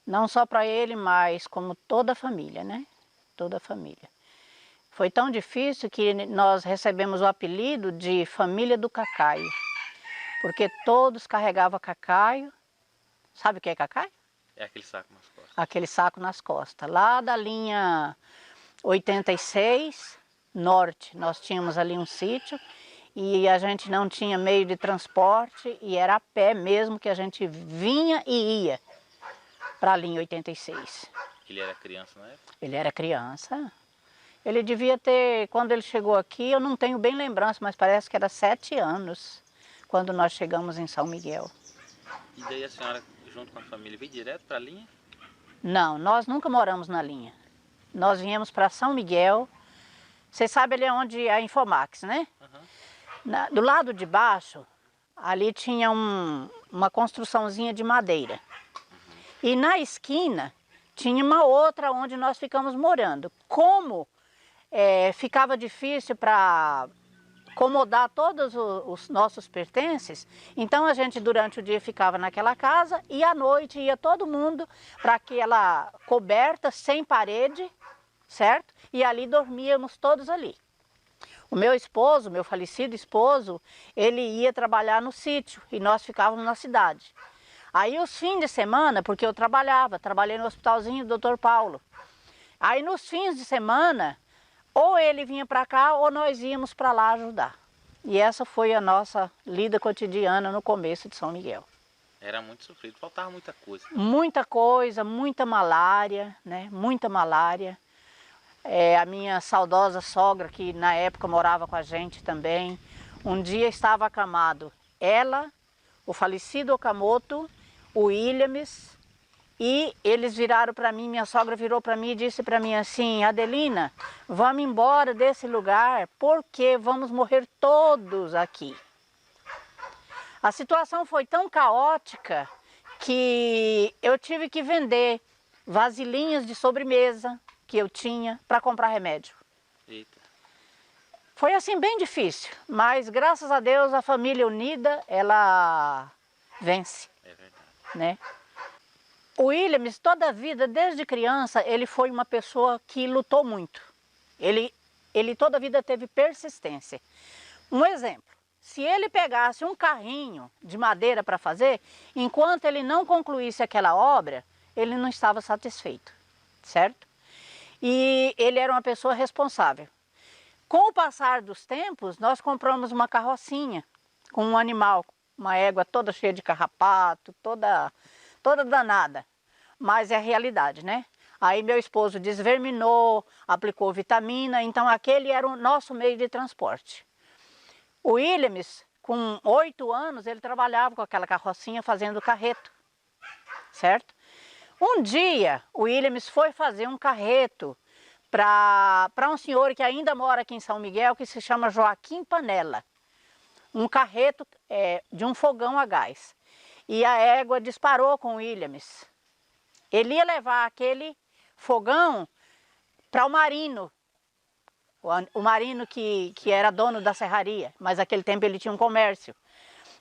Não só para ele, mas como toda a família, né? Toda a família. Foi tão difícil que nós recebemos o apelido de família do cacaio, porque todos carregavam cacaio. Sabe o que é cacaio? É aquele saco nas costas. Aquele saco nas costas. Lá da linha 86 norte, nós tínhamos ali um sítio e a gente não tinha meio de transporte e era a pé mesmo que a gente vinha e ia para a linha 86. Ele era criança na época? Ele era criança. Ele devia ter, quando ele chegou aqui, eu não tenho bem lembrança, mas parece que era 7 anos quando nós chegamos em São Miguel. E daí a senhora, junto com a família, veio direto para a linha? Não, nós nunca moramos na linha. Nós viemos para São Miguel. Você sabe ali onde é a Infomax, né? Uhum. Do lado de baixo, ali tinha uma construçãozinha de madeira. E na esquina tinha uma outra onde nós ficamos morando. Como ficava difícil para acomodar todos os nossos pertences, então a gente durante o dia ficava naquela casa e à noite ia todo mundo para aquela coberta sem parede, certo? E ali dormíamos todos ali. O meu esposo, meu falecido esposo, ele ia trabalhar no sítio e nós ficávamos na cidade. Aí os fins de semana, porque eu trabalhei no hospitalzinho do Dr. Paulo. Aí nos fins de semana, ou ele vinha para cá ou nós íamos para lá ajudar. E essa foi a nossa lida cotidiana no começo de São Miguel. Era muito sofrido, faltava muita coisa. Muita coisa, muita malária, né? Muita malária. A minha saudosa sogra, que na época morava com a gente também, um dia estava acamado ela, o falecido Okamoto, o Williams, e eles viraram para mim, minha sogra virou para mim e disse para mim assim: Adelina, vamos embora desse lugar porque vamos morrer todos aqui. A situação foi tão caótica que eu tive que vender vasilhinhas de sobremesa que eu tinha para comprar remédio. Eita. Foi assim bem difícil, mas graças a Deus a família unida, ela vence, É verdade. né? O Williams, toda a vida, desde criança, ele foi uma pessoa que lutou muito. Ele toda a vida teve persistência. Um exemplo, se ele pegasse um carrinho de madeira para fazer, enquanto ele não concluísse aquela obra, ele não estava satisfeito, certo? E ele era uma pessoa responsável. Com o passar dos tempos, nós compramos uma carrocinha com um animal, uma égua toda cheia de carrapato, toda danada. Mas é a realidade, né? Aí meu esposo desverminou, aplicou vitamina, então aquele era o nosso meio de transporte. O Williams, com 8 anos, ele trabalhava com aquela carrocinha fazendo carreto, certo? Um dia, o Williams foi fazer um carreto para um senhor que ainda mora aqui em São Miguel, que se chama Joaquim Panela. Um carreto de um fogão a gás. E a égua disparou com o Williams. Ele ia levar aquele fogão para o Marino. O Marino que era dono da serraria, mas naquele tempo ele tinha um comércio.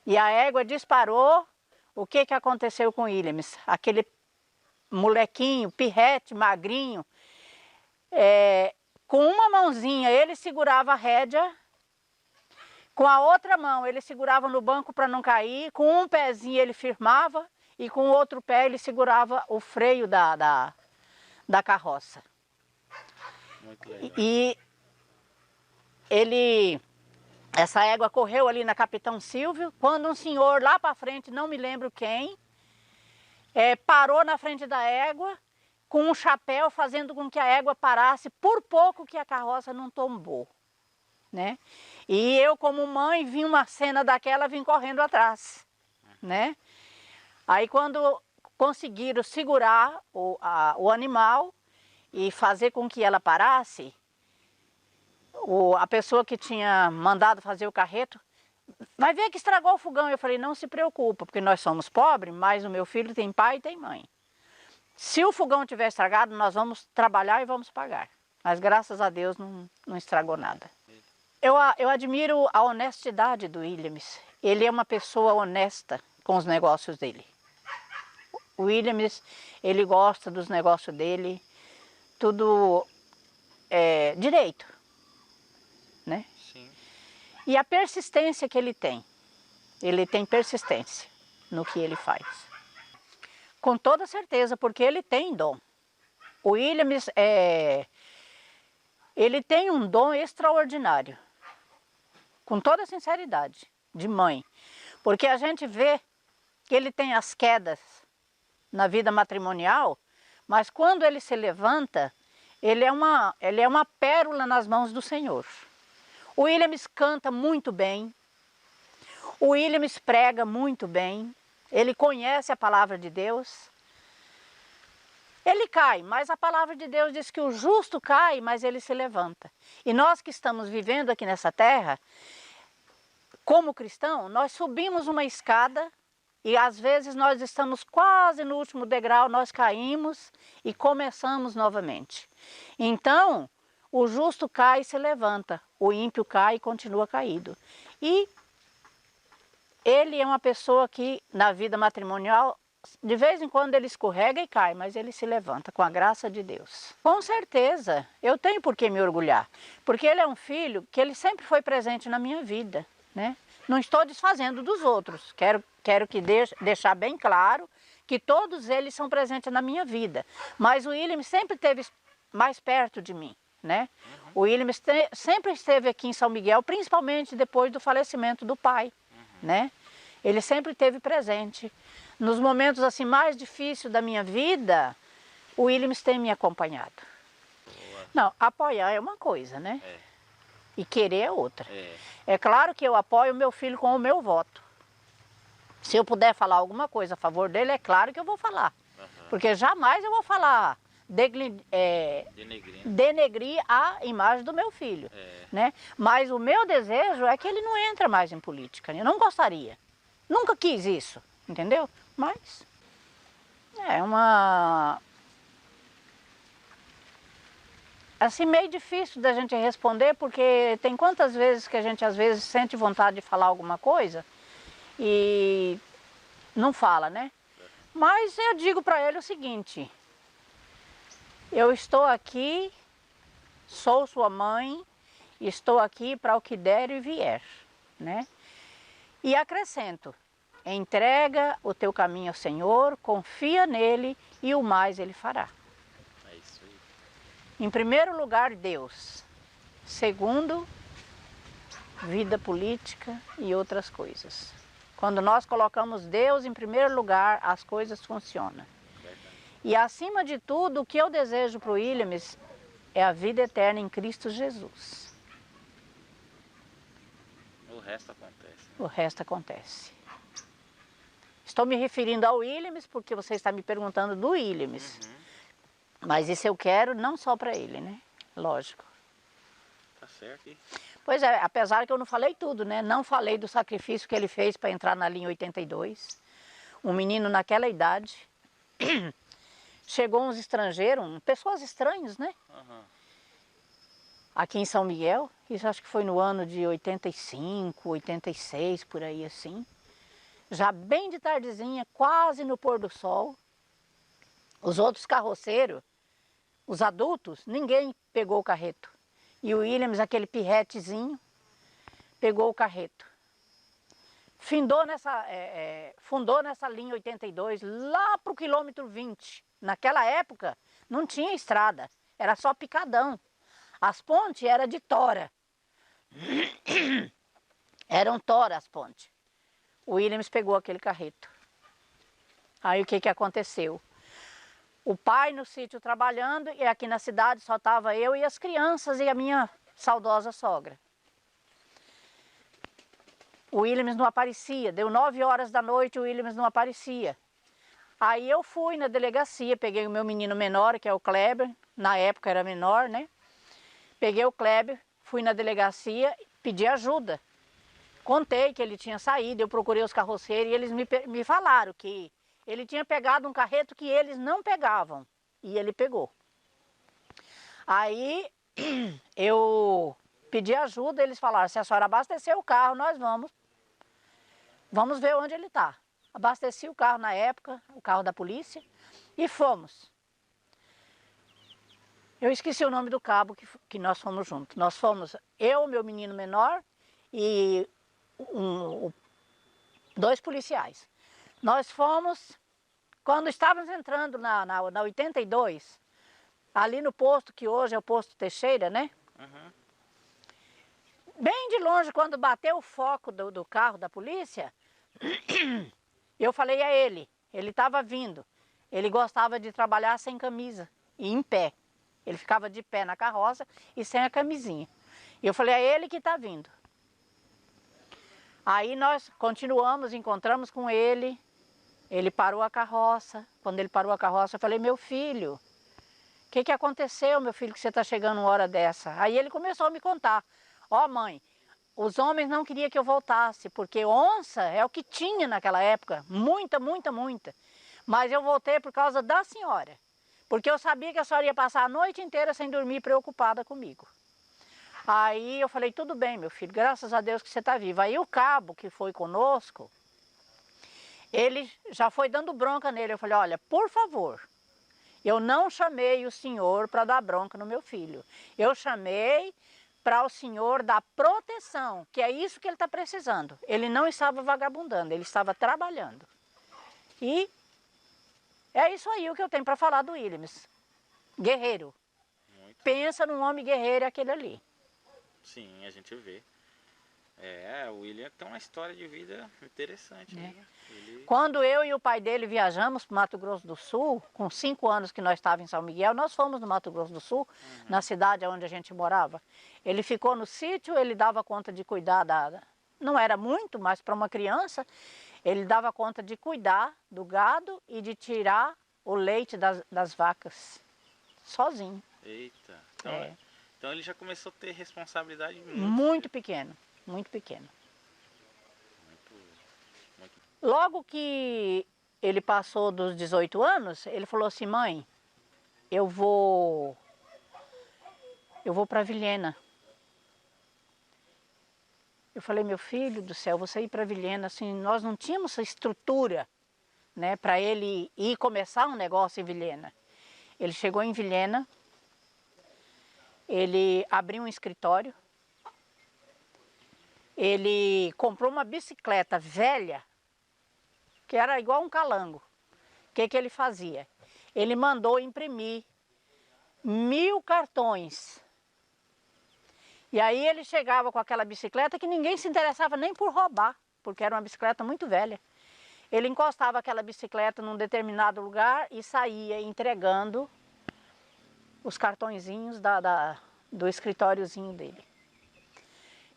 E a égua disparou. O que aconteceu com o Williams? Aquele molequinho, pirrete, magrinho, com uma mãozinha ele segurava a rédea, com a outra mão ele segurava no banco para não cair, com um pezinho ele firmava e com o outro pé ele segurava o freio da carroça. Muito legal. E essa égua correu ali na Capitão Silvio, quando um senhor lá para frente, não me lembro quem, parou na frente da égua com um chapéu, fazendo com que a égua parasse, por pouco que a carroça não tombou, né? E eu, como mãe, vi uma cena daquela, vim correndo atrás, né? Aí quando conseguiram segurar o animal e fazer com que ela parasse, a pessoa que tinha mandado fazer o carreto, vai ver que estragou o fogão. Eu falei, não se preocupa, porque nós somos pobres, mas o meu filho tem pai e tem mãe. Se o fogão tiver estragado, nós vamos trabalhar e vamos pagar. Mas graças a Deus não estragou nada. Eu admiro a honestidade do Williams. Ele é uma pessoa honesta com os negócios dele. O Williams, ele gosta dos negócios dele, tudo direito, né? Sim. E a persistência que ele tem persistência no que ele faz. Com toda certeza, porque ele tem dom. O Williams, ele tem um dom extraordinário, com toda sinceridade, de mãe. Porque a gente vê que ele tem as quedas na vida matrimonial, mas quando ele se levanta, ele é uma pérola nas mãos do Senhor. O Williams canta muito bem, o Williams prega muito bem, ele conhece a palavra de Deus. Ele cai, mas a palavra de Deus diz que o justo cai, mas ele se levanta. E nós que estamos vivendo aqui nessa terra, como cristão, nós subimos uma escada e às vezes nós estamos quase no último degrau, nós caímos e começamos novamente. Então, o justo cai e se levanta, o ímpio cai e continua caído. E ele é uma pessoa que na vida matrimonial, de vez em quando ele escorrega e cai, mas ele se levanta com a graça de Deus. Com certeza, eu tenho por que me orgulhar, porque ele é um filho que ele sempre foi presente na minha vida, né? Não estou desfazendo dos outros, quero que deixar bem claro que todos eles são presentes na minha vida, mas o William sempre esteve mais perto de mim, né? O William sempre esteve aqui em São Miguel, principalmente depois do falecimento do pai, né? Ele sempre esteve presente. Nos momentos assim mais difíceis da minha vida, o Williams tem me acompanhado. Boa. Não, apoiar é uma coisa, né? E querer é outra. É. É claro que eu apoio o meu filho com o meu voto. Se eu puder falar alguma coisa a favor dele, é claro que eu vou falar. Porque jamais eu vou falar, denegrir a imagem do meu filho. Né? Mas o meu desejo é que ele não entre mais em política. Eu não gostaria. Nunca quis isso, entendeu? Mas é assim, meio difícil da gente responder, porque tem quantas vezes que a gente às vezes sente vontade de falar alguma coisa e não fala, né? Mas eu digo para ele o seguinte: eu estou aqui, sou sua mãe, estou aqui para o que der e vier, né? E acrescento: entrega o teu caminho ao Senhor, confia nele e o mais ele fará. É isso aí. Em primeiro lugar, Deus. Segundo, vida política e outras coisas. Quando nós colocamos Deus em primeiro lugar, as coisas funcionam. E acima de tudo, o que eu desejo para o Williams é a vida eterna em Cristo Jesus. O resto acontece. O resto acontece. Estou me referindo ao Williams porque você está me perguntando do Williams. Mas isso eu quero não só para ele, né? Lógico. Tá certo. Pois é, apesar que eu não falei tudo, né? Não falei do sacrifício que ele fez para entrar na linha 82. Um menino naquela idade. Chegou uns estrangeiros, pessoas estranhas, né? Aqui em São Miguel. Isso acho que foi no ano de 85, 86, por aí assim. Já bem de tardezinha, quase no pôr do sol. Os outros carroceiros, os adultos, ninguém pegou o carreto. E o Williams, aquele pirretezinho, pegou o carreto. Fundou nessa linha 82, lá para o quilômetro 20. Naquela época, não tinha estrada, era só picadão. As pontes eram de tora. Eram tora as pontes. O Williams pegou aquele carreto. Aí o que aconteceu? O pai no sítio trabalhando e aqui na cidade só estava eu e as crianças e a minha saudosa sogra. O Williams não aparecia, deu 9 horas da noite, o Williams não aparecia. Aí eu fui na delegacia, peguei o meu menino menor, que é o Kleber, na época era menor, né? Peguei o Kleber, fui na delegacia, pedi ajuda. Contei que ele tinha saído, eu procurei os carroceiros e eles me falaram que ele tinha pegado um carreto que eles não pegavam. E ele pegou. Aí eu pedi ajuda, eles falaram: se a senhora abastecer o carro, nós vamos ver onde ele está. abasteci o carro na época, o carro da polícia, e fomos. Eu esqueci o nome do cabo que nós fomos juntos. Nós fomos, eu, meu menino menor e dois policiais. Nós fomos, quando estávamos entrando na 82, ali no posto, que hoje é o posto Teixeira, né? Uhum. Bem de longe, quando bateu o foco do carro da polícia, eu falei a ele estava vindo. Ele gostava de trabalhar sem camisa e em pé. Ele ficava de pé na carroça e sem a camisinha. E eu falei a ele que está vindo. Aí nós continuamos, encontramos com ele. Ele parou a carroça. Quando ele parou a carroça, eu falei, meu filho, o que aconteceu, meu filho, que você está chegando uma hora dessa? Aí ele começou a me contar. Ó, mãe, os homens não queriam que eu voltasse, porque onça é o que tinha naquela época. Muita, muita, muita. Mas eu voltei por causa da senhora. Porque eu sabia que a senhora ia passar a noite inteira sem dormir, preocupada comigo. Aí eu falei, tudo bem, meu filho, graças a Deus que você está vivo. Aí o cabo que foi conosco, ele já foi dando bronca nele. Eu falei, olha, por favor, eu não chamei o senhor para dar bronca no meu filho. Eu chamei para o senhor dar proteção, que é isso que ele está precisando. Ele não estava vagabundando, ele estava trabalhando. E é isso aí o que eu tenho para falar do Williams. Guerreiro. Muito. Pensa num homem guerreiro, é aquele ali. Sim, a gente vê. O William tem uma história de vida interessante, né? Quando eu e o pai dele viajamos para o Mato Grosso do Sul, com 5 anos que nós estávamos em São Miguel, nós fomos no Mato Grosso do Sul, na cidade onde a gente morava. Ele ficou no sítio, ele dava conta de cuidar não era muito, mas para uma criança, ele dava conta de cuidar do gado e de tirar o leite das vacas, sozinho. Eita, então ele já começou a ter responsabilidade muito pequeno, muito pequeno. Muito. Logo que ele passou dos 18 anos, ele falou assim, mãe, eu vou para Vilhena. Eu falei, meu filho do céu, você ir para Vilhena, assim, nós não tínhamos essa estrutura, né, para ele ir começar um negócio em Vilhena. Ele chegou em Vilhena, ele abriu um escritório, ele comprou uma bicicleta velha, que era igual um calango. O que ele fazia? Ele mandou imprimir 1000 cartões. E aí ele chegava com aquela bicicleta que ninguém se interessava nem por roubar, porque era uma bicicleta muito velha. Ele encostava aquela bicicleta num determinado lugar e saía entregando os cartõezinhos do escritóriozinho dele.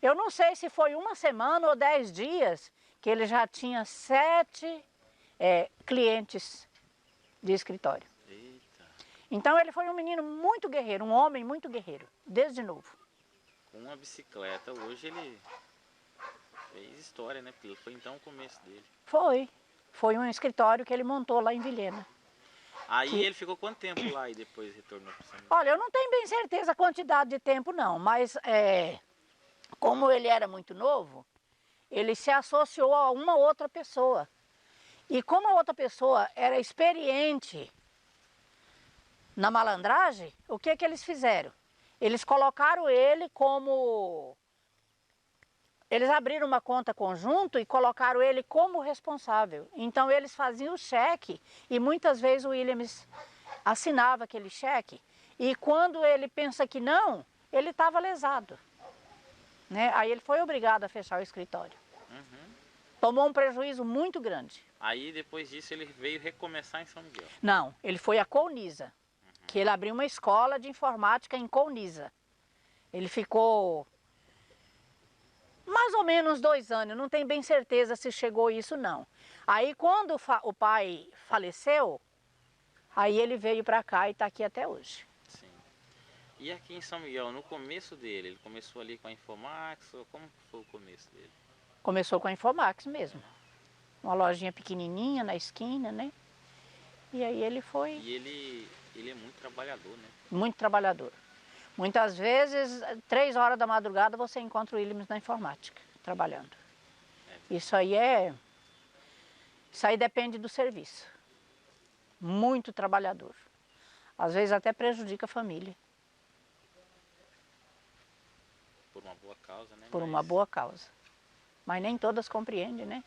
Eu não sei se foi uma semana ou 10 dias que ele já tinha 7 clientes de escritório. Eita. Então ele foi um menino muito guerreiro, um homem muito guerreiro, desde novo. Com uma bicicleta, hoje ele fez história, né? Porque foi então o começo dele. Foi um escritório que ele montou lá em Vilhena. Aí ele ficou quanto tempo lá e depois retornou para São Miguel? Olha, eu não tenho bem certeza a quantidade de tempo não, mas como ele era muito novo, ele se associou a uma outra pessoa. E como a outra pessoa era experiente na malandragem, o que eles fizeram? Eles colocaram ele como... Eles abriram uma conta conjunto e colocaram ele como responsável. Então eles faziam o cheque e muitas vezes o Williams assinava aquele cheque. E quando ele pensa que não, ele estava lesado, né? Aí ele foi obrigado a fechar o escritório. Tomou um prejuízo muito grande. Aí depois disso ele veio recomeçar em São Miguel? Não, ele foi a Colniza, que ele abriu uma escola de informática em Colniza. Ele ficou mais ou menos 2 anos, não tenho bem certeza se chegou isso não. Aí quando o pai faleceu, aí ele veio para cá e está aqui até hoje. Sim. E aqui em São Miguel, no começo dele, ele começou ali com a Infomax, ou como foi o começo dele? Começou com a Infomax mesmo. Uma lojinha pequenininha na esquina, né? E aí ele foi... E ele é muito trabalhador, né? Muito trabalhador. Muitas vezes, 3 horas da madrugada, você encontra o Williams na informática, trabalhando. Isso aí Isso aí depende do serviço. Muito trabalhador. Às vezes até prejudica a família. Por uma boa causa, né? Por uma boa causa. Mas nem todas compreendem, né?